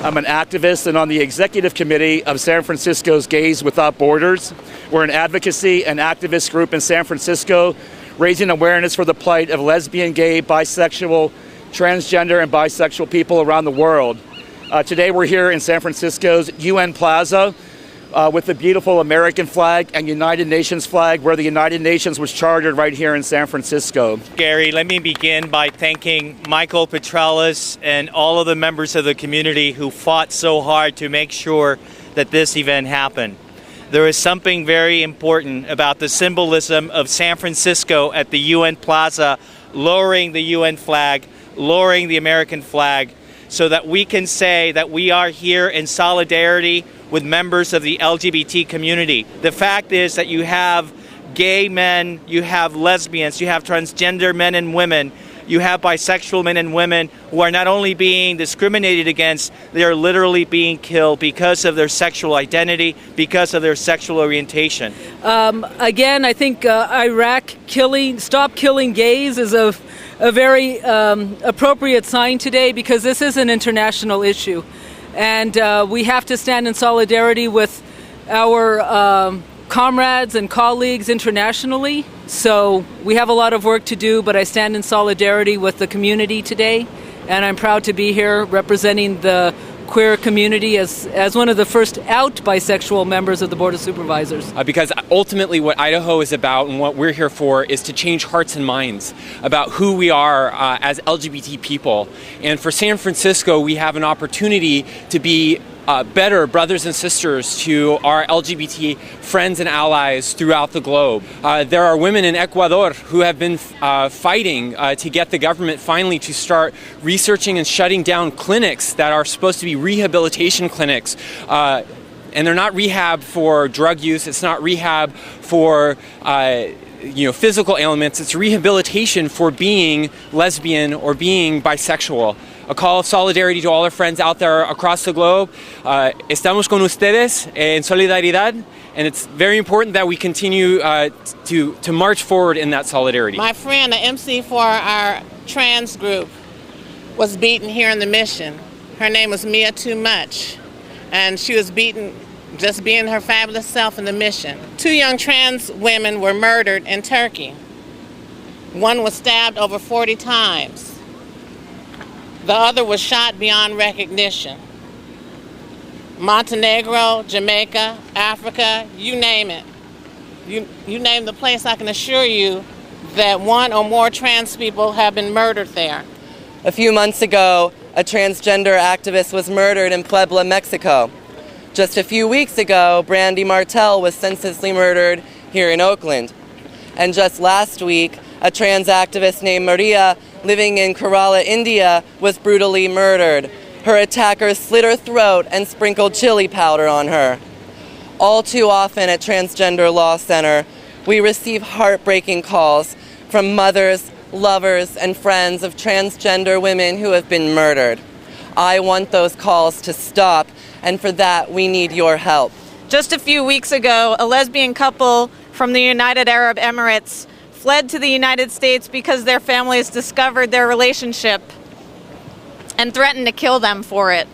I'm an activist and on the executive committee of San Francisco's Gays Without Borders. We're an advocacy and activist group in San Francisco, raising awareness for the plight of lesbian, gay, bisexual, transgender, and bisexual people around the world. Today we're here in San Francisco's UN Plaza with the beautiful American flag and United Nations flag, where the United Nations was chartered right here in San Francisco. Gary, let me begin by thanking Michael Petralis and all of the members of the community who fought so hard to make sure that this event happened. There is something very important about the symbolism of San Francisco at the UN Plaza, lowering the UN flag, lowering the American flag, so that we can say that we are here in solidarity with members of the LGBT community. The fact is that you have gay men, you have lesbians, you have transgender men and women, you have bisexual men and women who are not only being discriminated against, they are literally being killed because of their sexual identity, because of their sexual orientation. Again, I think Iraq stop killing gays is a very appropriate sign today, because this is an international issue. And we have to stand in solidarity with our comrades and colleagues internationally. So we have a lot of work to do, but I stand in solidarity with the community today. And I'm proud to be here representing the queer community as one of the first out bisexual members of the Board of Supervisors. Because ultimately what Idaho is about and what we're here for is to change hearts and minds about who we are as LGBT people. And for San Francisco, we have an opportunity to be better brothers and sisters to our LGBT friends and allies throughout the globe. There are women in Ecuador who have been fighting to get the government finally to start researching and shutting down clinics that are supposed to be rehabilitation clinics. And they're not rehab for drug use, it's not rehab for physical ailments, it's rehabilitation for being lesbian or being bisexual. A call of solidarity to all our friends out there across the globe. Estamos con ustedes en solidaridad, and it's very important that we continue to march forward in that solidarity. My friend, the MC for our trans group, was beaten here in the Mission. Her name was Mia Too Much, and she was beaten just being her fabulous self in the Mission. 2 young trans women were murdered in Turkey. One was stabbed over 40 times. The other was shot beyond recognition. Montenegro, Jamaica, Africa, you name it. You name the place, I can assure you that 1 or more trans people have been murdered there. A few months ago, a transgender activist was murdered in Puebla, Mexico. Just a few weeks ago, Brandy Martell was senselessly murdered here in Oakland. And just last week, a trans activist named Maria, living in Kerala, India, was brutally murdered. Her attackers slit her throat and sprinkled chili powder on her. All too often at Transgender Law Center, we receive heartbreaking calls from mothers, lovers, and friends of transgender women who have been murdered. I want those calls to stop, and for that, we need your help. Just a few weeks ago, a lesbian couple from the United Arab Emirates fled to the United States because their families discovered their relationship and threatened to kill them for it.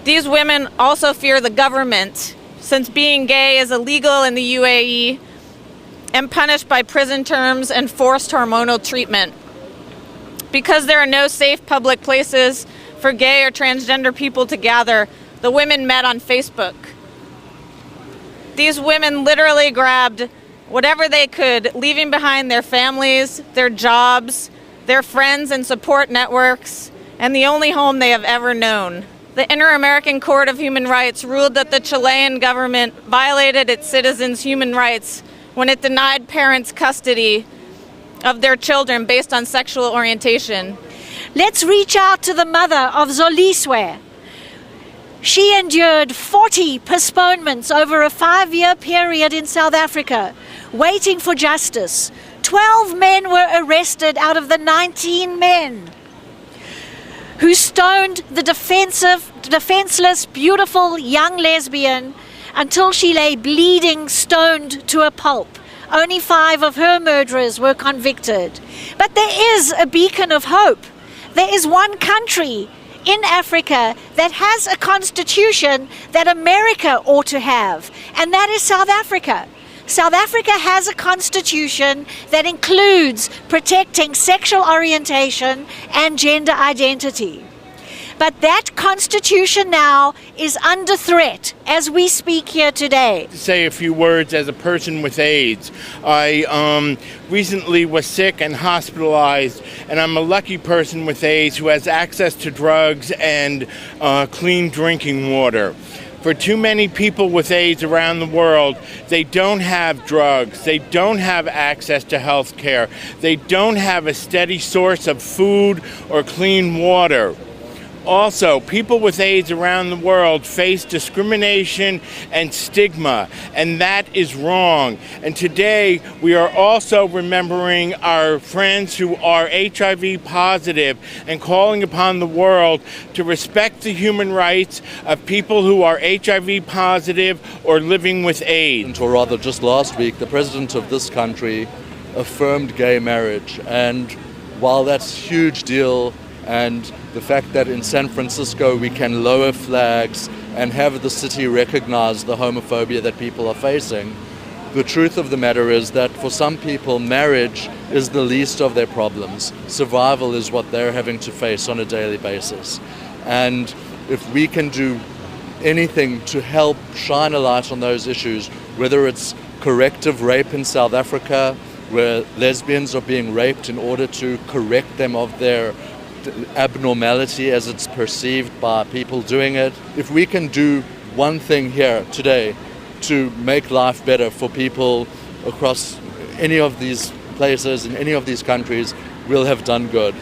These women also fear the government, since being gay is illegal in the UAE and punished by prison terms and forced hormonal treatment. Because there are no safe public places for gay or transgender people to gather, the women met on Facebook. These women literally grabbed whatever they could, leaving behind their families, their jobs, their friends and support networks, and the only home they have ever known. The Inter-American Court of Human Rights ruled that the Chilean government violated its citizens' human rights when it denied parents custody of their children based on sexual orientation. Let's reach out to the mother of Zoliswe. She endured 40 postponements over a 5-year period in South Africa, waiting for justice. 12 men were arrested out of the 19 men who stoned the defenseless, beautiful young lesbian until she lay bleeding, stoned to a pulp. Only 5 of her murderers were convicted. But there is a beacon of hope. There is one country in Africa that has a constitution that America ought to have, and that is South Africa. South Africa has a constitution that includes protecting sexual orientation and gender identity. But that constitution now is under threat as we speak here today. To say a few words as a person with AIDS. I recently was sick and hospitalized, and I'm a lucky person with AIDS who has access to drugs and clean drinking water. For too many people with AIDS around the world, they don't have drugs, they don't have access to health care, they don't have a steady source of food or clean water. Also, people with AIDS around the world face discrimination and stigma, and that is wrong. And today, we are also remembering our friends who are HIV positive and calling upon the world to respect the human rights of people who are HIV positive or living with AIDS. Or rather, just last week, the president of this country affirmed gay marriage. And while that's a huge deal, and the fact that in San Francisco we can lower flags and have the city recognize the homophobia that people are facing, the truth of the matter is that for some people, marriage is the least of their problems. Survival is what they're having to face on a daily basis. And if we can do anything to help shine a light on those issues, whether it's corrective rape in South Africa, where lesbians are being raped in order to correct them of their abnormality as it's perceived by people doing it. If we can do one thing here today to make life better for people across any of these places in any of these countries, we'll have done good.